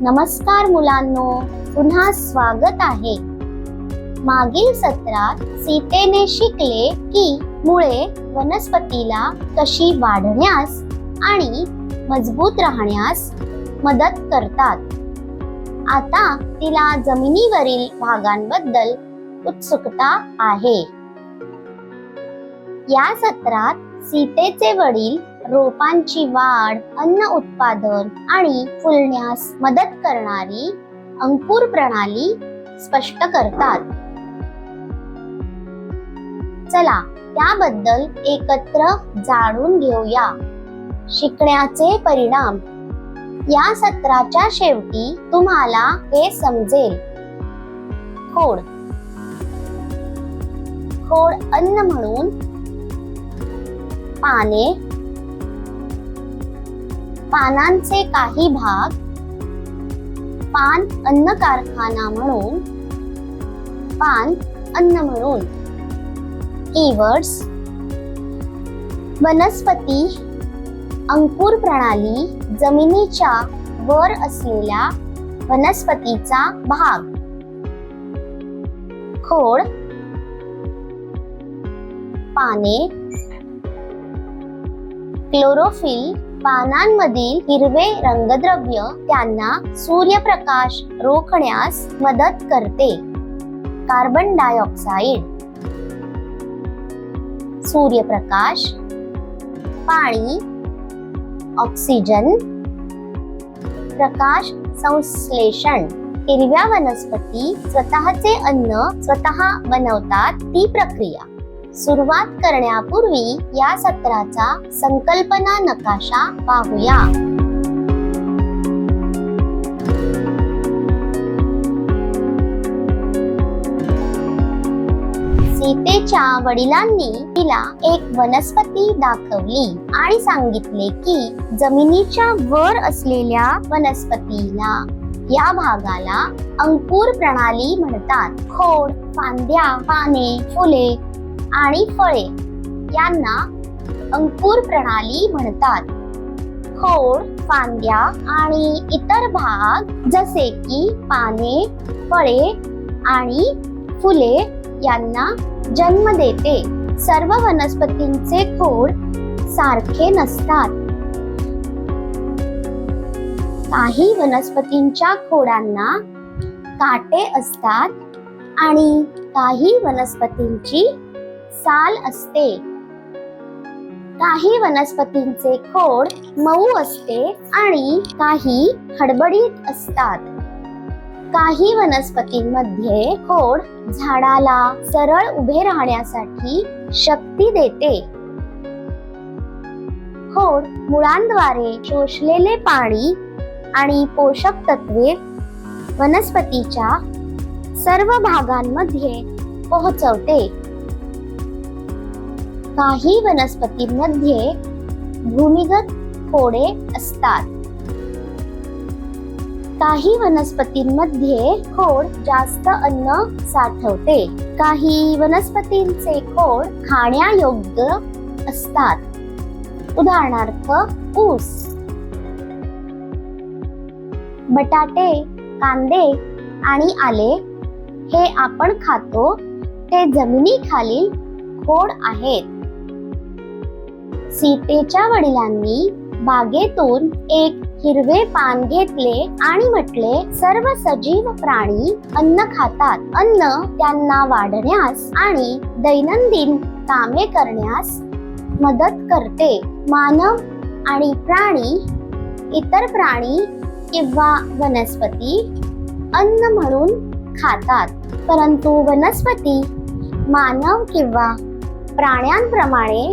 नमस्कार मुलांनो, पुन्हा स्वागत आहे. मागील सत्रात सीतेने शिकले की मुळे वनस्पतीला कशी वाढण्यास आणि मजबूत राहण्यास मदत करतात. आता तिला जमिनीवरील भागांबद्दल उत्सुकता आहे. या सत्रात सीतेचे वडील रोपांची वाढ, अन्न उत्पादन आणि फुलण्यास मदत करणारी अंकुर प्रणाली स्पष्ट करतात. चला त्याबद्दल एकत्र जाणून घेऊया. शिकण्याचे परिणाम. या सत्राच्या शेवटी तुम्हाला हे समजेल. खोड. खोड अन्न म्हणून पाने, पानांचे काही भाग, पान अन्न कारखाना म्हणून, पान अन्न म्हणून. कीवर्ड्स. वनस्पती, अंकुर प्रणाली, जमिनीच्या वर असलेल्या वनस्पतीचा भाग. खोड, पाने, क्लोरोफिल, पानांमधील हिरवे रंगद्रव्य त्यांना सूर्यप्रकाश रोखण्यास मदत करते. कार्बन डायऑक्साइड, सूर्यप्रकाश, पाणी, ऑक्सिजन, प्रकाश संश्लेषण. हिरव्या वनस्पती स्वतःचे अन्न स्वतः बनवतात ती प्रक्रिया. सुरुवात करण्यापूर्वी या सत्राचा संकल्पना नकाशा पाहूया. सीतेच्या वडिलांनी तिला एक वनस्पती दाखवली आणि सांगितले की जमिनीच्या वर असलेल्या वनस्पतीला, या भागाला अंकुर प्रणाली म्हणतात. खोड, फांद्या, पाने, फुले आणि फळे यांना अंकुर प्रणाली म्हणतात. खोड, फांद्या आणि इतर भाग जसे की पाने, फळे आणि फुले यांना जन्म देते. सर्व वनस्पतींचे खोड सारखे नसतात. काही वनस्पतींच्या खोडांना काटे असतात आणि काही वनस्पतींची साल असते. काही वनस्पतींचे खोड मऊ असते आणि काही खडबडीत असतात. काही वनस्पतींमध्ये खोड झाडाला सरळ उभे राहण्यासाठी शक्ती देते. खोड मुळांद्वारे शोषलेले पाणी आणि पोषक तत्वे वनस्पतीच्या सर्व भागांमध्ये पोहोचवते. काही वनस्पतींमध्ये भूमिगत खोडे असतात. काही वनस्पतींमध्ये खोड जास्त अन्न साठवते. काही वनस्पतींचे खोड खाण्यायोग्य असतात. उदाहरणार्थ ऊस. बटाटे, कांदे आणि आले हे आपण खातो ते जमिनीखालील खोड आहेत. सीतेच्या वडिलांनी बागेतून एक हिरवे पान घेतले आणि म्हटले, सर्व सजीव प्राणी अन्न खातात. अन्न त्यांना वाढण्यास आणि दैनंदिन कामे करण्यास मदत करते. मानव आणि प्राणी, इतर प्राणी किंवा वनस्पती अन्न म्हणून खातात, परंतु वनस्पती मानव किंवा प्राण्यांप्रमाणे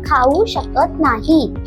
खाऊ शकत नाहीत.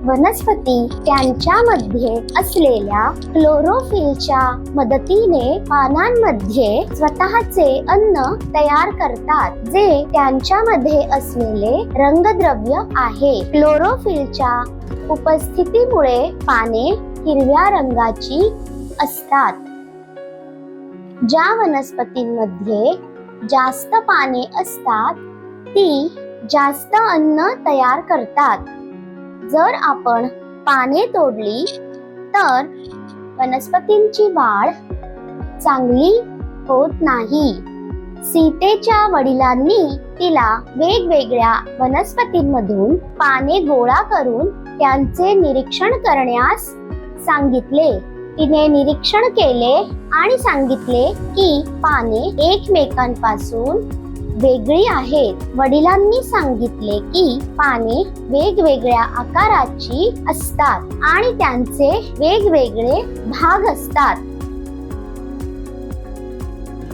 वनस्पती त्यांच्यामध्ये असलेल्या क्लोरोफिलच्या मदतीने पानांमध्ये स्वतःचे अन्न तयार करतात, जे त्यांच्यामध्ये असलेले रंगद्रव्य आहे. क्लोरोफिलच्या उपस्थितीमुळे पाने हिरव्या रंगाची असतात. ज्या वनस्पतींमध्ये जास्त पाने असतात ती जास्त अन्न तयार करतात. जर आपण पाने तोडली तर वनस्पतींची वाढ चांगली होत नाही. सीतेच्या वडिलांनी तिला वेगवेगळ्या वनस्पतींमधून पाने गोळा करून त्यांचे निरीक्षण करण्यास सांगितले. तिने निरीक्षण केले आणि सांगितले की पाने एकमेकांपासून वेगळी आहेत. वडिलांनी सांगितले की पाने वेगवेगळ्या आकाराची असतात आणि त्यांचे वेगवेगळे भाग असतात.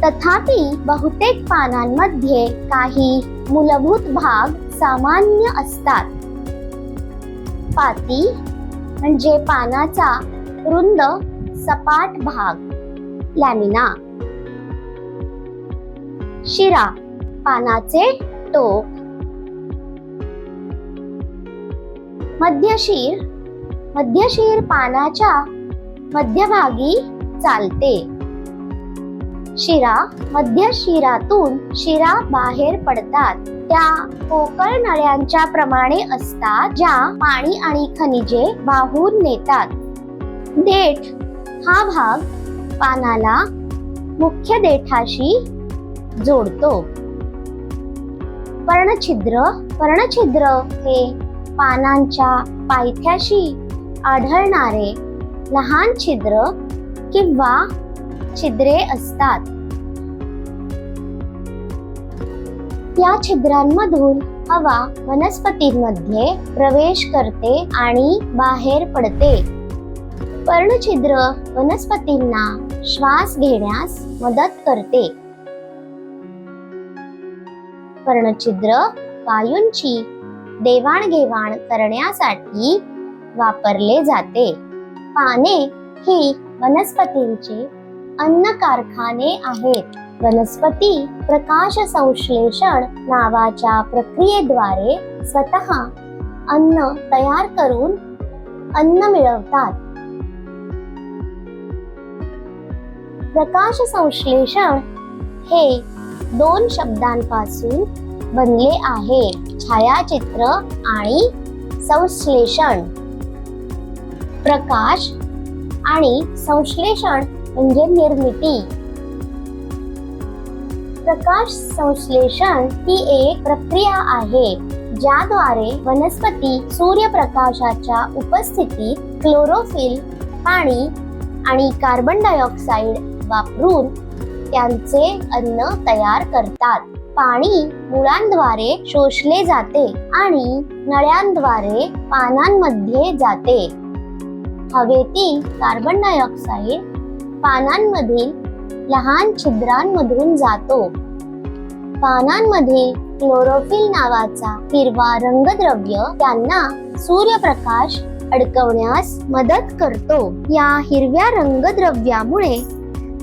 तथापि बहुतेक पानांमध्ये काही मूलभूत भाग सामान्य असतात. पाती म्हणजे पानाचा रुंद सपाट भाग, लॅमिना. शिरा पानाचे टोक. मध्यशीर पानाच्या मध्यभागी चालते. शिरा मध्यशिरातून शिरा बाहेर पडतात. त्या पोकळ नळ्यांच्या प्रमाणे असतात ज्या पाणी आणि खनिजे वाहून नेतात. देठ हा भाग पानाला मुख्य देठाशी जोडतो. पर्णछिद्र हे पानांच्या पायथ्याशी आढळणारे लहान छिद्र किंवा छिद्रे असतात. या छिद्रांमधून हवा वनस्पतींमध्ये प्रवेश करते आणि बाहेर पडते. पर्णछिद्र वनस्पतींना श्वास घेण्यास मदत करते. पर्णछिद्र वायूंची देवाणघेवाण करण्यासाठी वापरले जाते. पाने ही वनस्पतींचे अन्न कारखाने आहेत. वनस्पती प्रकाश संश्लेषण नावाच्या प्रक्रियेद्वारे स्वतः अन्न तयार करून अन्न मिळवतात. प्रकाश संश्लेषण हे दोन शब्दांपासून बनले आहे, छायाचित्र आणि संश्लेषण. प्रकाश आणि संश्लेषण म्हणजे निर्मिती. प्रकाश संश्लेषण ही एक प्रक्रिया आहे ज्याद्वारे वनस्पती सूर्यप्रकाशाच्या उपस्थितीत क्लोरोफिल, पाणी आणि कार्बन डायऑक्साइड वापरून त्यांचे अन्न तयार करतात. पाणी मुळांद्वारे शोषले जाते आणि नळ्यांद्वारे पानांमध्ये जाते. हवेतील कार्बन डायऑक्साइड पानांमधील लहान छिद्रांमधून जातो. पानांमधील क्लोरोफिल नावाचा हिरवा रंगद्रव्य त्यांना सूर्यप्रकाश अडकवण्यास मदत करतो. या हिरव्या रंगद्रव्यामुळे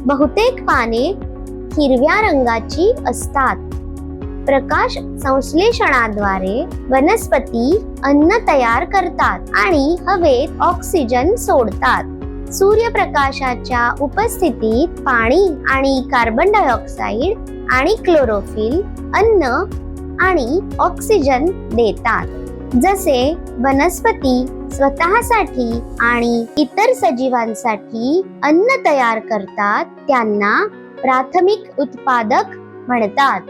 बहुतेक पाने हिरव्या रंगाची असतात. प्रकाश संश्लेषणाद्वारे वनस्पती अन्न तयार करतात आणि हवेत ऑक्सिजन सोडतात. सूर्यप्रकाशाच्या उपस्थितीत पाणी आणि कार्बन डायऑक्साइड आणि क्लोरोफिल अन्न आणि ऑक्सिजन देतात. जसे वनस्पती स्वतःसाठी आणि इतर सजीवांसाठी अन्न तयार करतात त्यांना प्राथमिक उत्पादक म्हणतात.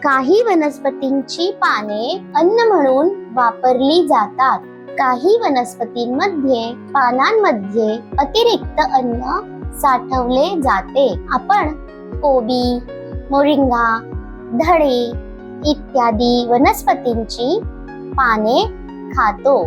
काही वनस्पतींची पाने अन्न म्हणून वापरली जातात. काही वनस्पतींमध्ये पानांमध्ये अतिरिक्त अन्न साठवले जाते. आपण कोबी, मोरिंगा, धडे इत्यादी वनस्पतींची पाने खातो.